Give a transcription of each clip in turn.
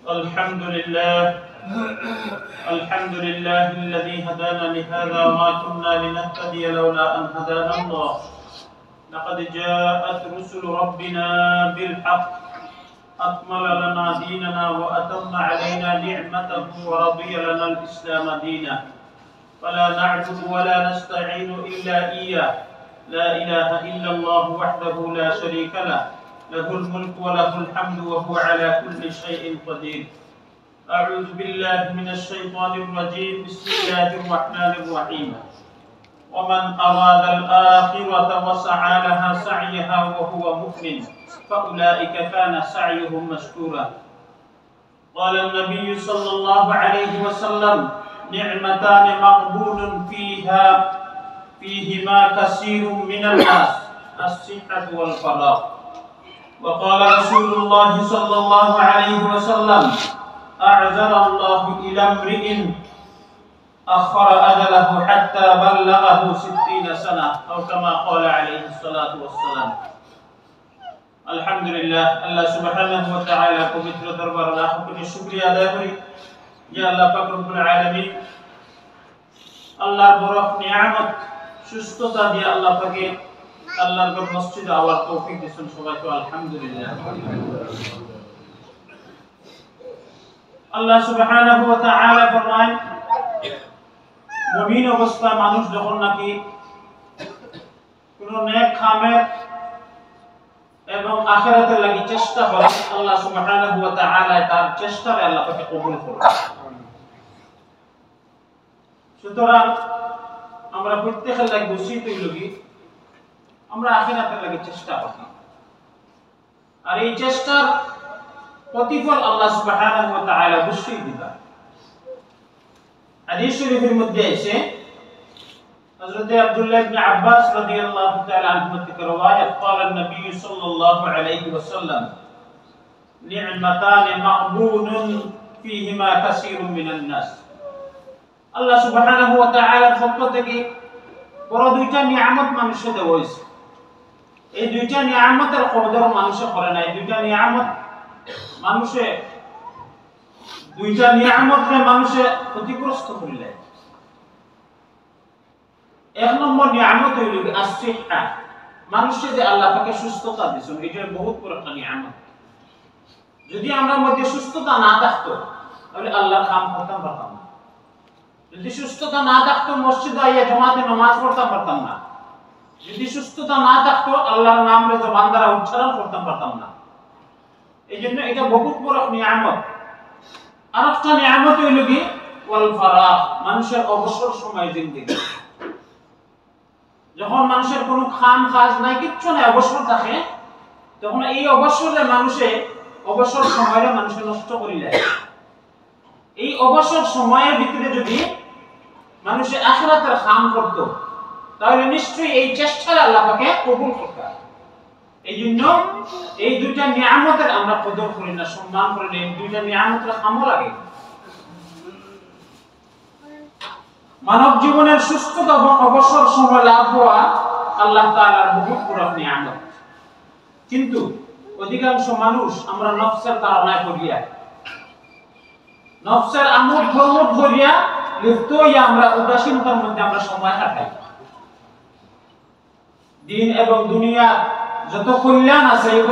الحمد لله الذي هدانا لهذا وما كنا لنهتدي لولا أن هدانا الله لقد جاءت رسل ربنا بالحق أكمل لنا ديننا وأتم علينا نعمته ورضي لنا الإسلام دينا فلا نعبد ولا نستعين إلا إياه لا إله إلا الله وحده لا شريك له له الملك وله الحمد وهو على كل شيء قدير. أعوذ بالله من الشيطان الرجيم. بسم الله الرحمن الرحيم. ومن أراد الآخرة وسعى لها سعيها وهو مؤمن فأولئك كان سعيهم مشكورا. قال النبي صلى الله عليه وسلم: نعمتان مغبون فيهما كثير من الناس الصحة والفراغ. وقال رسول الله صلى الله عليه وسلم: أعذر الله إلى امرئ أخر أجله حتى بلغه 60 سنة أو كما قال عليه الصلاة والسلام. আলহামদুলিল্লাহ, আল্লাহ সুবহানাহু ওয়া তাআলা পবিত্র দরবারে লাখ কোটি শুকরিয়া আদায় করি যে আল্লাহ পাক রব্বুল আলামিন আল্লাহর বড় নিয়ামত সুস্থতা দিয়ে আল্লাহ পাকে আল্লাহর ঘর মসজিদে আওয়ার তৌফিক দিয়েছেন। সবাইকে আলহামদুলিল্লাহ। আল্লাহ সুবহানাহু ওয়া তাআলা ফরমান, মুমিন অবস্থা মানুষ যখন নাকি কোন নেক কামের এবং আখিরাতের লাগি চেষ্টা করে, আল্লাহ সুবহানাহু ওয়া তাআলা তার চেষ্টাকে আল্লাহ পাকে কবুল করেন। সুতরাং আমরা প্রত্যেকের লাগি উচিত হইল কি আমরা আখিরাতের লাগি চেষ্টা করি, আর এই চেষ্টার প্রতিফল আল্লাহ সুবহানাহু ওয়া তাআলা অবশ্যই দিবেন। হাদিস শরীফের মধ্যে আছে হযরত আব্দুল্লাহ ইবনে আব্বাস রাদিয়াল্লাহু তাআলা আনহু থেকে রওয়ায়াত قال النبي صلى الله عليه وسلم: نعمتان مغبون فيهما كثير من الناس। আল্লাহ সুবহানাহু ওয়া তাআলার পক্ষ থেকে বড় দুইটা নিয়ামত মানুষকে দেওয়া হয়েছে। এই দুইটা নিয়ামতের কদর মানুষে করে না। এই দুইটা নিয়ামত মানুষে ক্ষতিগ্রস্ত করলে। এক নম্বর নিয়ামত হইল আসিহা, মানুষে যে আল্লাহ পাকে সুস্থতা দিয়েছেন, এটা বহুত বড় একটা নিয়ামত। যদি আমরা মধ্যে সুস্থতা না থাকতো তাহলে আল্লাহর কাম করতাম পারতাম না। যদি সুস্থতা না থাকতো মসজিদে আইয়া জামাতে নামাজ পড়তাম পারতাম না। যদি সুস্থতা না থাকতো আল্লাহর নামে জবান দ্বারা উচ্চারণ করতাম পারতাম না। এই জন্য এটা বহুত বড় নিয়ামত। আর একটা নিয়ামত হইল কি ওয়াল ফারাগ, মানুষের অবসর সময় জিন্দেগি। যখন মানুষের কোনো খাম কাজ নাই, কিচ্ছু নাই, অবসর থাকে, তখন এই অবসরে অবসর সময়টা মানুষে নষ্ট করে দেয়। এই অবসর সময়ের ভিতরে যদি মানুষে আখিরাতের কাম করত তাহলে নিশ্চয়ই এই চেষ্টাটা আল্লাহ পাকে কবুল করতেন। এই জন্য এই দুইটা নিয়ামতের আমরা কদর করি না, সম্মান করি না। এই দুইটা নিয়ামতের কামও লাগে। মানব জীবনের সুস্থতা এবং অবসর সময় লাভ হওয়া আল্লাহ তাআলার বহুত বড় নিয়ামত। কিন্তু অধিকাংশ মানুষ আমরা নফসের তাড়নায় পড়িয়া, নফসের আমোদ প্রমোদ করিয়া লিপ্ত হইয়া আমরা উদাসীনতার মধ্যে আমরা সময় কাটাই। দিন এবং দুনিয়া যত কল্যাণ আছে, এই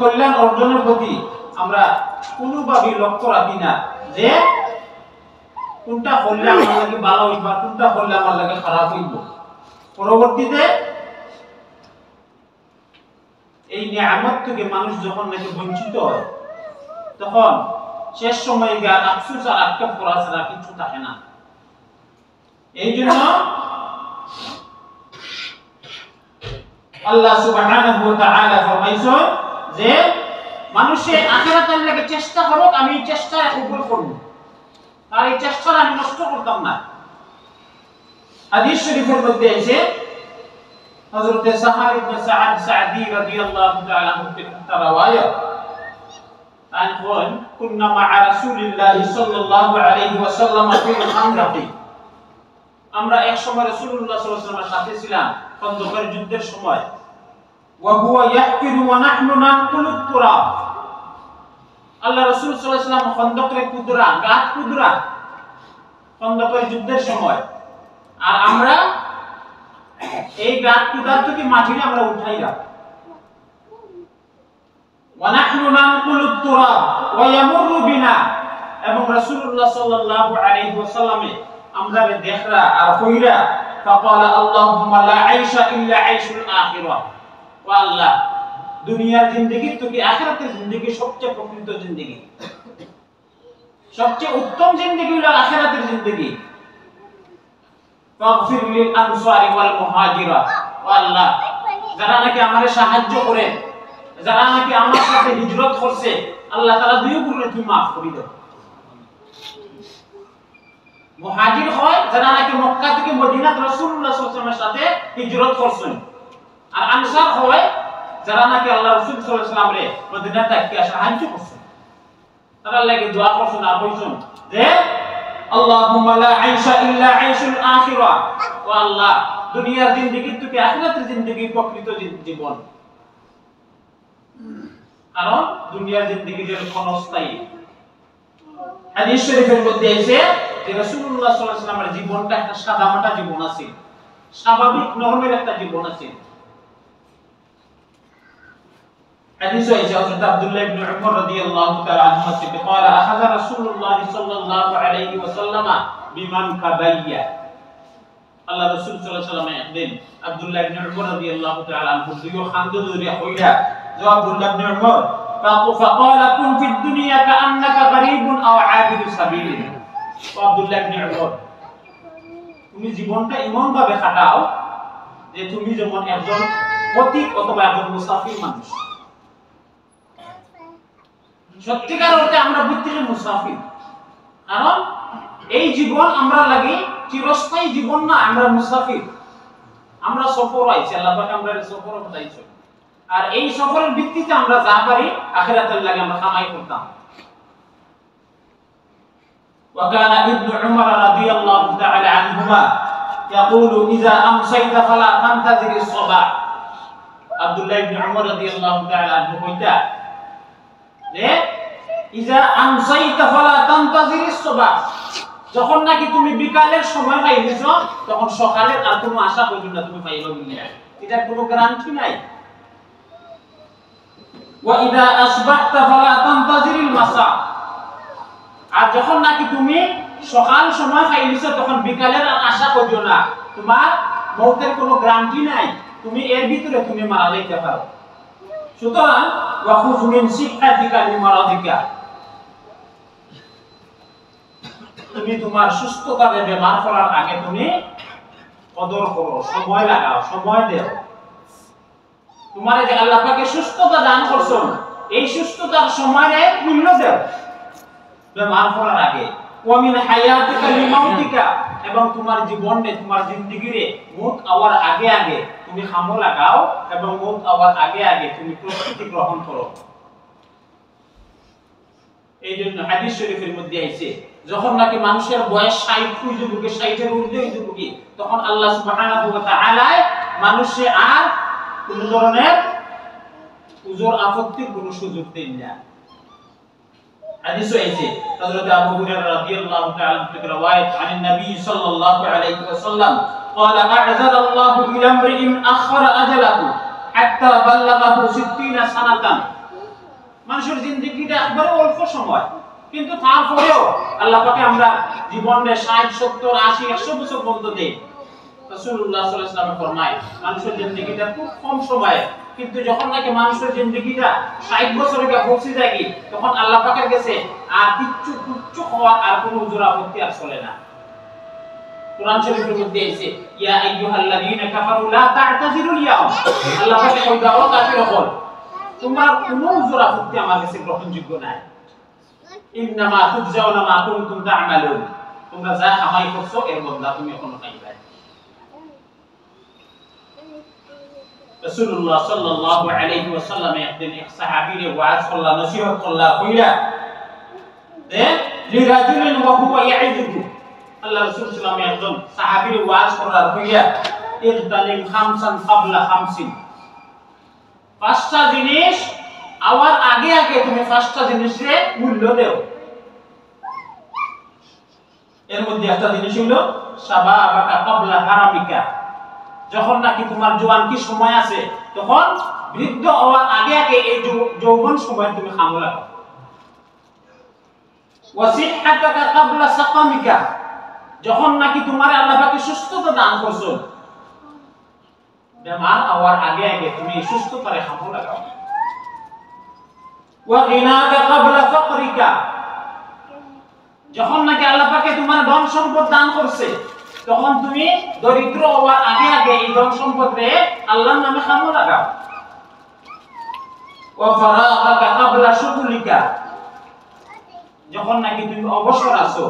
কল্যাণ অর্জনের প্রতি আমরা কোনোভাবেই লক্ষ্য রাখি না যে কোনটা করলে আমার লাগে ভালো হইব, কোনটা করলে আমার লাগে খারাপ হইব। পরবর্তীতে এই নিয়ামত থেকে মানুষ যখন নাকি বঞ্চিত হয়, তখন শেষ সময় গিয়ে আফসোস আর আক্ষেপ করা ছাড়া কিছু থাকে না। এই জন্য আল্লাহ সুবহানাহু ওয়া তাআলা ফরমাইছেন যে মানুষে আখিরাতের লাগি চেষ্টা করুক, আমি এই চেষ্টা কবুল করব, আর এই চেষ্টা আমি নষ্ট করতাম না। হাদিস শরীফের মধ্যে আছে হযরত সাহাব ইবনে সাআদ সাঈদী রাদিয়াল্লাহু তাআলা আনহু থেকে রওয়ায়াত আনহু কুননা মা'a রাসূলিল্লাহ সাল্লাল্লাহু আলাইহি ওয়াসাল্লাম ফিল খানদাকি। আমরা এক সময় রাসূলুল্লাহ সাল্লাল্লাহু আলাইহি ওয়াসাল্লামের সাথে ছিলাম খন্দকের যুদ্ধের সময়। ওয়া হুয়া ইয়াহকিরু ওয়া নাহনু নানকুলুত তুরাব। আল্লাহ রাসূল সাল্লাল্লাহু আলাইহি ওয়াসাল্লাম খন্দকের কুদরা গাত কুদরা খন্দকের যুদ্ধের সময়, আর আমরা এই গাত কুদরা থেকে মাটিটা আমরা উঠাইলাম। ওয়া নাহনু নানকুলু তুরাব ওয়া ইয়ামুরু বিনা, এবং রাসূলুল্লাহ সাল্লাল্লাহু আলাইহি ওয়াসাল্লামে আমরা দেখরা আর কইরা ফাকালা আল্লাহুম্মা লা আইশা ইল্লা আইশুল আখিরা, ওয়া আল্লাহ দুনিয়ার জিন্দেগি থেকে আখিরাতের জিন্দেগি সবচেয়ে প্রকৃত জিন্দেগি, সবচেয়ে উত্তম জিন্দেগি হলো আখিরাতের জিন্দেগি। ফাগফির লিল আনসারি ওয়াল মুহাজিরা, ও আল্লাহ যারা নাকি আমারে সাহায্য করে, যারা নাকি আমার সাথে হিজরত করছে, আল্লাহ তাআলা দুই গুণে তুমি maaf করে দাও। মুহাজির হয় যারা নাকি মক্কা থেকে মদিনাত রাসূলুল্লাহ সাল্লাল্লাহু আলাইহি ওয়াসাল্লামের সাথে হিজরত করছেন, আর আনসার হয় যারা নাকি আল্লাহ রাসূল সাল্লাল্লাহু আলাইহি ওয়াসাল্লাম রে মদিনা থেকে সাহায্য করছেন, তারা লাগি দোয়া করছেন আর কইছেন যে আল্লাহুম্মা লা আইশা ইল্লা আইশুল আখিরা, ও আল্লাহ দুনিয়ার জিন্দেগি থেকে আখিরাতের জিন্দেগি প্রকৃত জীবন, কারণ দুনিয়ার জিন্দেগি যে ক্ষণস্থায়ী। হাদিস শরীফের মধ্যে আছে যে রাসূলুল্লাহ সাল্লাল্লাহু আলাইহি ওয়াসাল্লামের জীবনটা একটা সাদামাটা জীবন আছে, স্বাভাবিক নরমের একটা জীবন আছে। حديث حضرت عبد الله بن عمر رضي الله تعالى عنهما قال اخذ رسول الله صلى الله عليه وسلم بمنكبي, আল্লাহ রাসূল সাল্লাল্লাহু আলাইহি ওয়াসাল্লাম একদিন আব্দুল্লাহ ইবনে উমর রাদিয়াল্লাহু তাআলা আনহু দুইও খান্দ ধরিয়া কইরা যে আব্দুল্লাহ ইবনে উমর فقال كن في الدنيا كأنك غريب أو عابر سبيل, আব্দুল্লাহ ইবনে উমর তুমি জীবনটা এমন ভাবে কাটাও যে তুমি যেমন একজন পথিক অথবা একজন মুসাফির মানুষ। সত্যিকার অর্থে আমরা প্রত্যেকে মুসাফির, কারণ এই জীবন আমরা লাগি চিরস্থায়ী জীবন না, আমরা মুসাফির, আমরা সফর আইছি, আল্লাহ পাক আমরা সফর পাঠাইছে, আর এই সফরের ভিত্তিতে আমরা যা পারি আখিরাতের লাগি আমরা কামাই করতাম। وكان ابن عمر رضي الله تعالى عنهما يقول اذا امسيت فلا تنتظر الصباح, আব্দুল্লাহ ইবনে উমর রাদিয়াল্লাহু তাআলা আনহু কইতা যে ইজা আমসাইতা ফালা তানতাজিরিস সুবাহ, যখন নাকি তুমি বিকালের সময় পাইছো তখন সকালের আর কোনো আশা করবে না তুমি পাইবে না, এটা কোনো গ্যারান্টি নাই। ওয়া ইদা আসবাহতা ফালা তানতাজিরিল মাসা, আর যখন নাকি তুমি সকাল সময় পাইছো তখন বিকালের আর আশা করিও না, তোমার মওতের কোনো গ্যারান্টি নাই, তুমি এর ভিতরে তুমি মারা যাইতে পারো। সুতরাং ওয়াখুজ মিন সিহহাতিকা লিমারাদিকা, তুমি তোমার সুস্থতাকে বেমার করার আগে তুমি কদর করো, সময় লাগাও, সময় দাও। তোমার যে আল্লাহ পাকে সুস্থতা দান করছেন, এই সুস্থতার সময়ে মূল্য দাও বেমার করার আগে। ওয়া মিন হায়াতিকা লিমাউতিকা, এবং তোমার জীবনে তোমার জিন্দেগিরে মউত আওয়ার আগে আগে তুমি খামো লাগাও, এবং মউত আওয়ার আগে আগে তুমি প্রস্তুতি গ্রহণ করো। এই জন্য হাদিস শরীফের মধ্যে আছে যখন নাকি মানুষের বয়স 60 হয়ে যাবে, 60 এর ঊর্ধ্বে হয়ে যাবে, তখন আল্লাহ সুবহানাহু ওয়া তাআলা মানুষে আর কোন ধরনের উজর আপত্তির কোন সুযোগ দেন না। হাদিসে আছে হযরত আবু হুরায়রা রাদিয়াল্লাহু তাআলা থেকে রওয়ায়াত আন নবী সাল্লাল্লাহু আলাইহি ওয়াসাল্লাম قال اعذر الله الى امرئ اخر اجله حتى بلغه 60 سنه, মানুষের জিন্দেগিটা একবারে অল্প সময়, কিন্তু তারপরেও আল্লাহ পাকে আমরা জীবনে 60 70 80 100 বছর পর্যন্ত দেই। রাসূলুল্লাহ সাল্লাল্লাহু আলাইহি ওয়াসাল্লাম ফরমায় মানুষের জিন্দেগিটা খুব কম সময়, কিন্তু যখন নাকি মানুষের জিন্দেগিটা 60 বছরে পৌঁছে যায় তখন আল্লাহ পাকের কাছে আর কিচ্ছু তুচ্ছ হওয়ার আর কোনো উজর আপত্তি আর চলে না। কোরআন শরীফের মধ্যে আছে ইয়া আইয়ুহাল্লাযীনা কাফারু লা তা'তাযিরুল ইয়াওম, আল্লাহ পাক কইবা ও কাফির হল তোমরা কোনো উজর আপত্তি আমার কাছে গ্রহণযোগ্য নাই। ইন্নামা তুজজাউনা মা কুনতুম তা'মালুন, তোমরা যা কামাই করছো এর বদলা তুমি এখনো পাইবে। রাসূলুল্লাহ সাল্লাল্লাহু আলাইহি ওয়াসাল্লাম একদিন এক সাহাবীরে ওয়াজ করলা, নসিহত করলা, কইরা যে লিরাজুলিন ওয়া হুয়া ইয়াইযুহু, আল্লাহ রাসূল সাল্লাল্লাহু আলাইহি ওয়াসাল্লাম সাহাবীরে ওয়াজ করলা, কইরা ইগতানিম খামসান ক্বাবলা খামসিন, পাঁচটা জিনিস আওয়ার আগে আগে তুমি পাঁচটা জিনিসে মূল্য দাও। এর মধ্যে একটা জিনিস হলো শাবাবাকা ক্বাবলা হারামিকা, যখন নাকি তোমার জওয়ানকি সময় আছে তখন বৃদ্ধ হওয়ার আগে আগে এই যৌবন সময় তুমি খামো লাগাও। ওয়াসিহহাতাকা ক্বাবলা সাকামিকা, যখন নাকি তোমার আল্লাহ পাক সুস্থতা দান করছেন, বেমার হওয়ার আগে আগে তুমি সুস্থতারে খামো লাগাও। ওয়া গিনাকা ক্বাবলা ফাকরিকা, যখন নাকি আল্লাহ পাক তোমার ধন সম্পদ দান করছে তখন তুমি দরিদ্র হওয়ার আগে আগে এই ধন সম্পদে আল্লাহর নামে খামো লাগাও। ওয়া ফারাগাকা ক্বাবলা শুগুলিকা, যখন নাকি তুমি অবসর আছো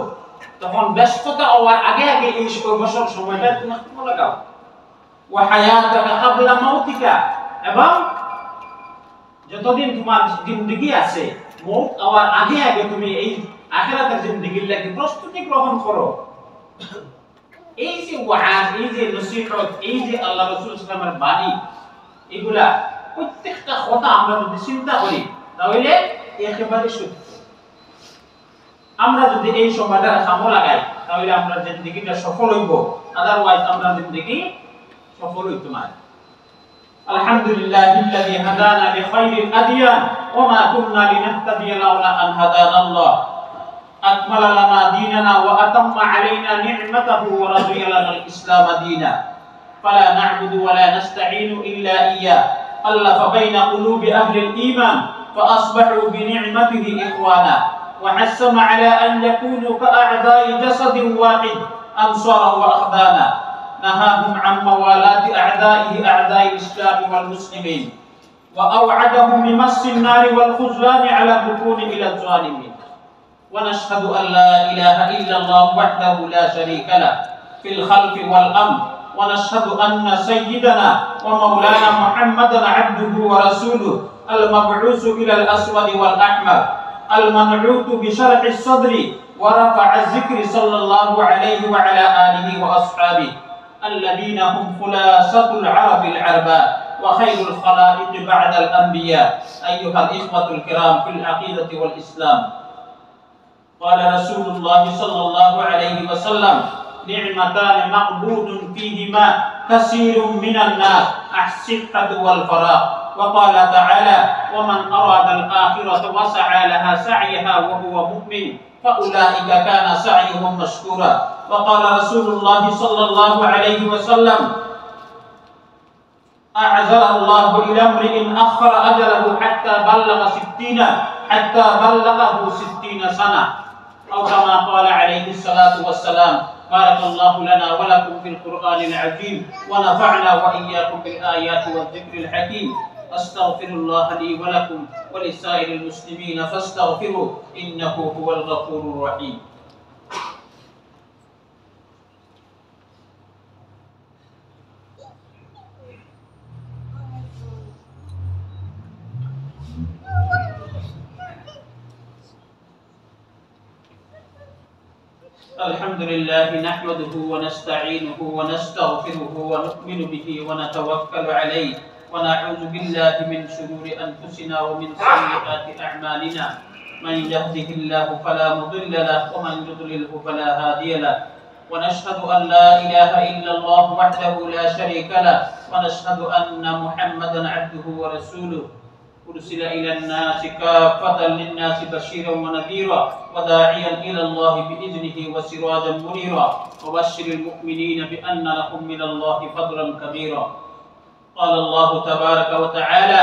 তখন ব্যস্ততা হওয়ার আগে আগে এই অবসর সময়টা তুমি খামো লাগাও। ওয়া হায়াতাকা ক্বাবলা মাউতিকা, এবং যতদিন তোমার জিন্দেগি আছে মওত হওয়ার আগে আগে তুমি এই আখিরাতের জিন্দেগির লাগি প্রস্তুতি গ্রহণ করো। এই যে ওয়াজ, এই যে নসিহত, এই যে আল্লাহ রাসূল সাল্লাল্লাহু আলাইহি ওয়াসাল্লামের বাণী, এগুলা প্রত্যেকটা কথা আমরা যদি চিন্তা করি তাহলে একেবারে সত্য। আমরা যদি এই সময়টা কামে লাগাই তাহলে আমরা জিন্দেগিটা সফল হইব, আদারওয়াইজ আমরা জিন্দেগি সফল হইতে না। আলহামদুলিল্লাহিল্লাযী হাদানা লিখাইরিল আদিয়ান ওয়া মা কুন্না লিনাহতাদিয়া লাওলা আন হাদানাল্লাহ। أكمل لنا ديننا وأتم علينا نعمته ورضي لنا الإسلام دينا، فلا نعبد ولا نستعين إلا إياه، ألف بين قلوب أهل الإيمان فأصبحوا بنعمته إخوانا، وحسم على أن يكونوا كأعضاء جسد واحد أنصارا وأخدانا، نهاهم عن موالاة أعدائه أعداء الإسلام والمسلمين، وأوعدهم بمس النار والخذلان على الركون إلى الظالمين. ونشهد أن لا إله إلا الله وحده لا شريك له في الخلق والأمر، ونشهد أن سيدنا ومولانا محمدا عبده ورسوله المبعوث إلى الأسود والأحمر المنعوت بشرح الصدر ورفع الذكر صلى الله عليه وعلى آله وأصحابه الذين هم خلاصة العرب العرباء وخير الخلائق بعد الأنبياء. أيها الإخوة الكرام في العقيدة والإسلام، قال رسول الله صلى الله عليه وسلم: نعمتان مغبون فيهما كثير من الناس، الصحة والفراغ. وقال تعالى: ومن أراد الآخرة وسعى لها سعيها وهو مؤمن فأولئك كان سعيهم مشكورا. وقال رسول الله صلى الله عليه وسلم: أعذر الله إلى امرئ أخر أجله حتى بلغه 60 سنة، أو كما قال عليه الصلاة والسلام. بارك الله لنا ولكم في القرآن العظيم، ونفعنا وإياكم بالآيات والذكر الحكيم. أستغفر الله لي ولكم ولسائر المسلمين فاستغفروه إنه هو الغفور الرحيم. الحمد لله نحمده ونستعينه ونستغفره ونؤمن به ونتوكل عليه، ونعوذ بالله من شرور أنفسنا ومن سيئات أعمالنا. من يهده الله فلا مضل له ومن يضلله فلا هادي له، ونشهد أن لا إله إلا الله وحده لا شريك له، ونشهد أن محمدا عبده ورسوله أرسل إلى الناس كافة للناس بشيرا ونذيرا وداعيا إلى الله بإذنه وسراجا منيرا، وبشر المؤمنين بأن لهم من الله فضلا كبيرا. قال الله تبارك وتعالى: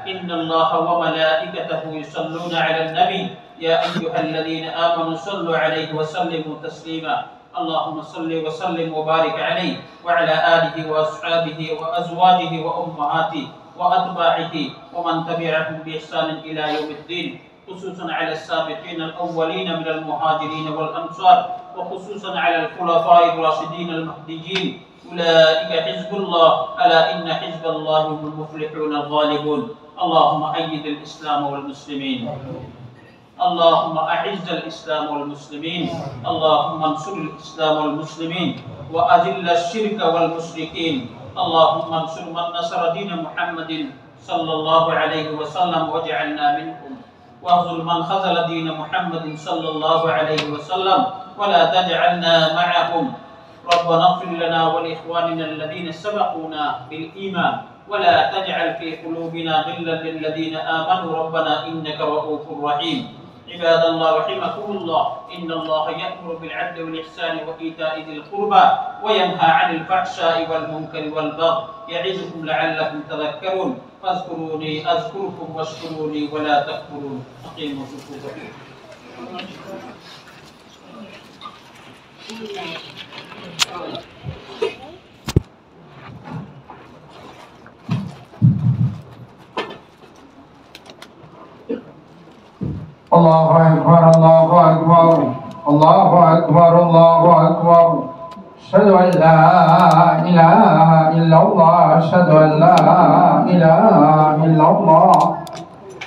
إن الله وملائكته يصلون على النبي يا أيها الذين آمنوا صلوا عليه وسلموا تسليما. اللهم صل وسلم وبارك عليه وعلى آله وأصحابه وأزواجه وأمهاته وأتباعه ومن تبعهم بإحسان إلى يوم الدين، خصوصا على السابقين الأولين من المهاجرين والأنصار، وخصوصا على الخلفاء الراشدين المهديين. أولئك حزب الله، ألا إن حزب الله هم المفلحون الغالبون. اللهم أيد الإسلام والمسلمين، اللهم أعز الإسلام والمسلمين، اللهم انصر الإسلام والمسلمين، وأذل الشرك والمشركين. اللهم انصر من نصر دين محمد صلى الله عليه وسلم واجعلنا منهم واخذل من خذل دين محمد صلى الله عليه وسلم ولا تجعلنا معهم ربنا اغفر لنا ولإخواننا الذين سبقونا بالإيمان ولا تجعل في قلوبنا غلا للذين آمنوا ربنا إنك رؤوف رحيم عباد الله رحمكم الله إن الله يأمر بالعدل والإحسان وإيتاء ذي القربى وينهى عن الفحشاء والمنكر والبغي يعظكم لعلكم تذكرون فاذكروني أذكركم واشكروا لي ولا تكفرون أقيموا صفوفكم الله أكبر الله أكبر الله أكبر الله أكبر أشهد أن لا إله إلا الله أشهد أن لا إله إلا الله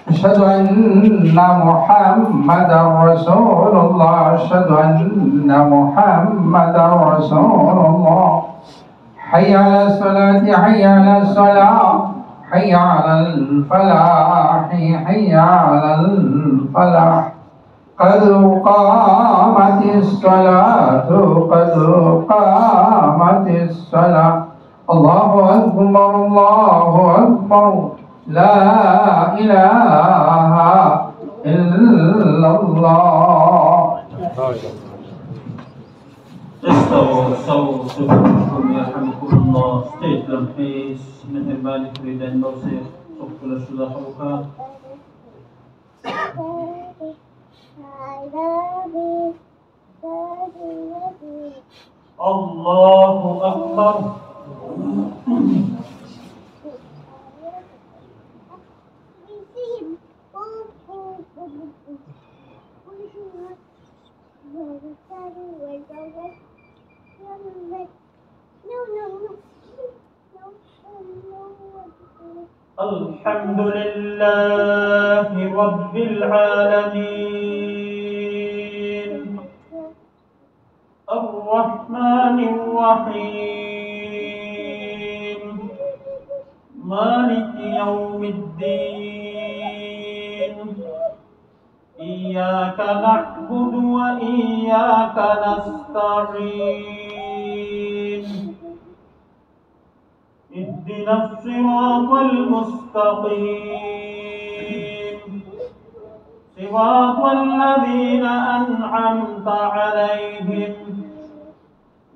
أشهد أن محمدا رسول الله أشهد أن محمدا رسول الله حي على الصلاة حي على الصلاة حي على الفلاح حي على الفلاح قد قامت الصلاة قد قامت الصلاة الله أكبر الله أكبر لا إله إلا الله استووا صفوفكم يرحمكم الله State dalam haze meherbani dan bawsir Sokula sudah harukat Allahu Akbar Alhamdulillahi Rabbil Alamin Ar-Rahmanir Rahim Maliki Yawmiddin Iyyaka na'budu wa iyyaka nasta'in اهدنا الصراط المستقيم صراط الذين أنعمت عليهم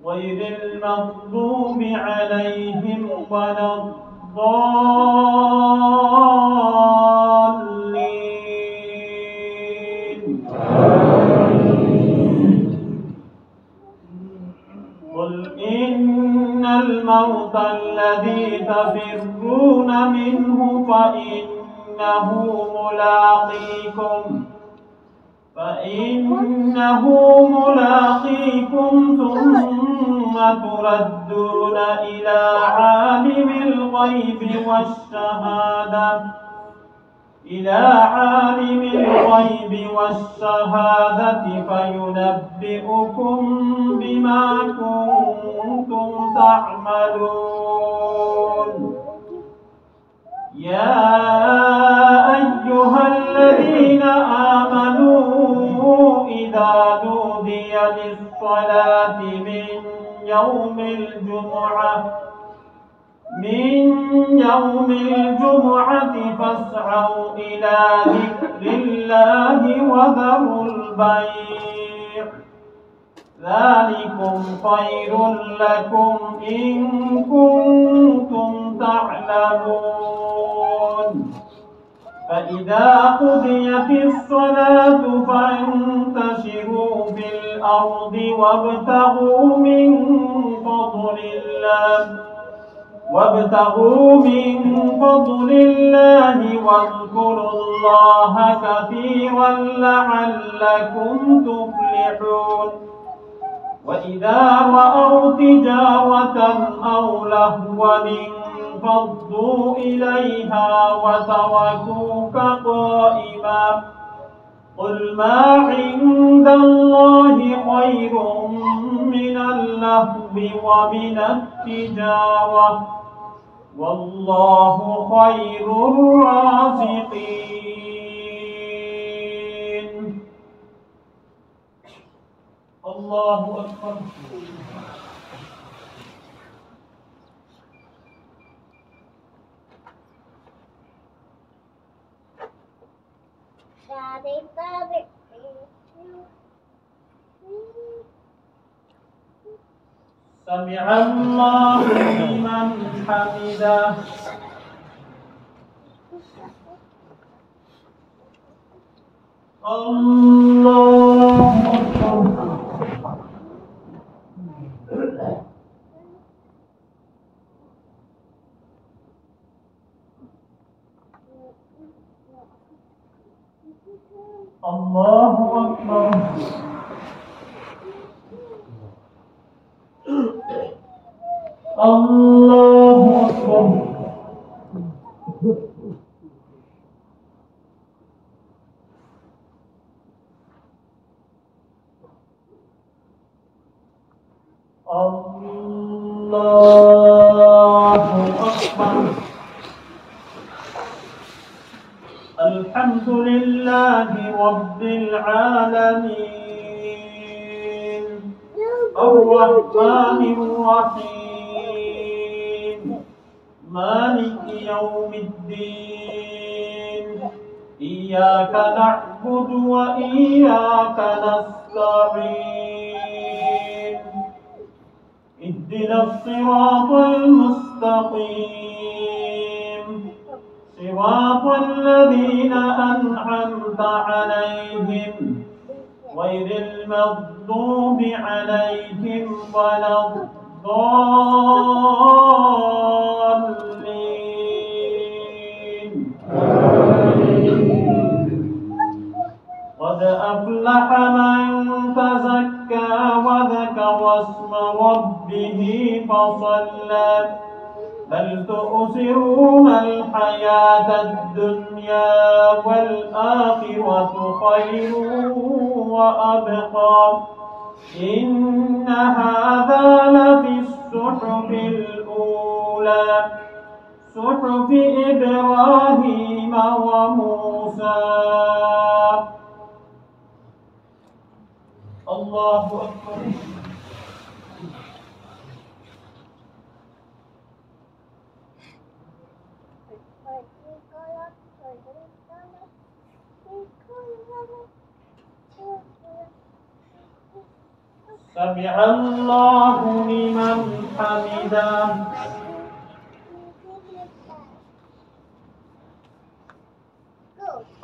غير المغضوب عليهم ولا الضالين قل إن الموت الذي تفرون منه فإنه ملاقيكم ثم تردون إلى عالم الغيب والشهادة فينبئكم بما كنتم تعملون يا أيها الذين آمنوا إذا نودي للصلاة من يوم الجمعة فاسعوا إلى ذكر الله وذروا البيع ذلكم خير لكم إن كنتم تعلمون فإذا قضيت الصلاة فانتشروا في الأرض وابتغوا من فضل الله واذكروا الله كثيرا لعلكم تفلحون وإذا رأوا تجارة أو لهوا انفضوا إليها وتركوك قائما قل ما عند الله خير من اللهو ومن التجارة والله خير الرازقين. الله أكبر. سمع الله لمن حمده. الله أكبر. الله أكبر. الله أكبر. الله أكبر. الحمد لله رب العالمين الرحمن الرحيم مالك يوم الدين إياك نعبد وإياك نستعين اهدنا الصراط المستقيم صراط الذين أنعمت عليهم غير المغضوب عليهم ولا الضالين. قد أفلح من تزكى وذكر اسم ربه فصلى بل تؤثرون الحياة الدنيا والآخرة خير وأبقى إن هذا لفي الصحف الأولى صحف إبراهيم وموسى. الله أكبر. سمع الله لمن حمده.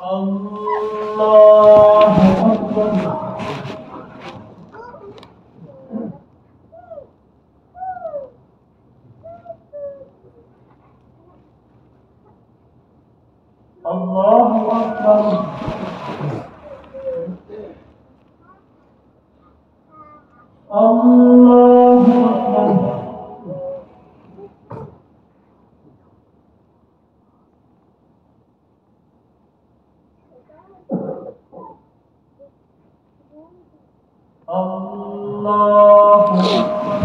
الله أكبر. الله أكبر. الله أكبر. الله أكبر.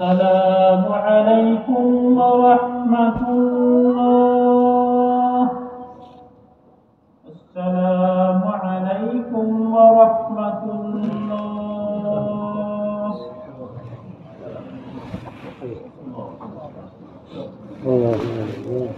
السلام عليكم ورحمة الله. السلام عليكم ورحمة الله. الله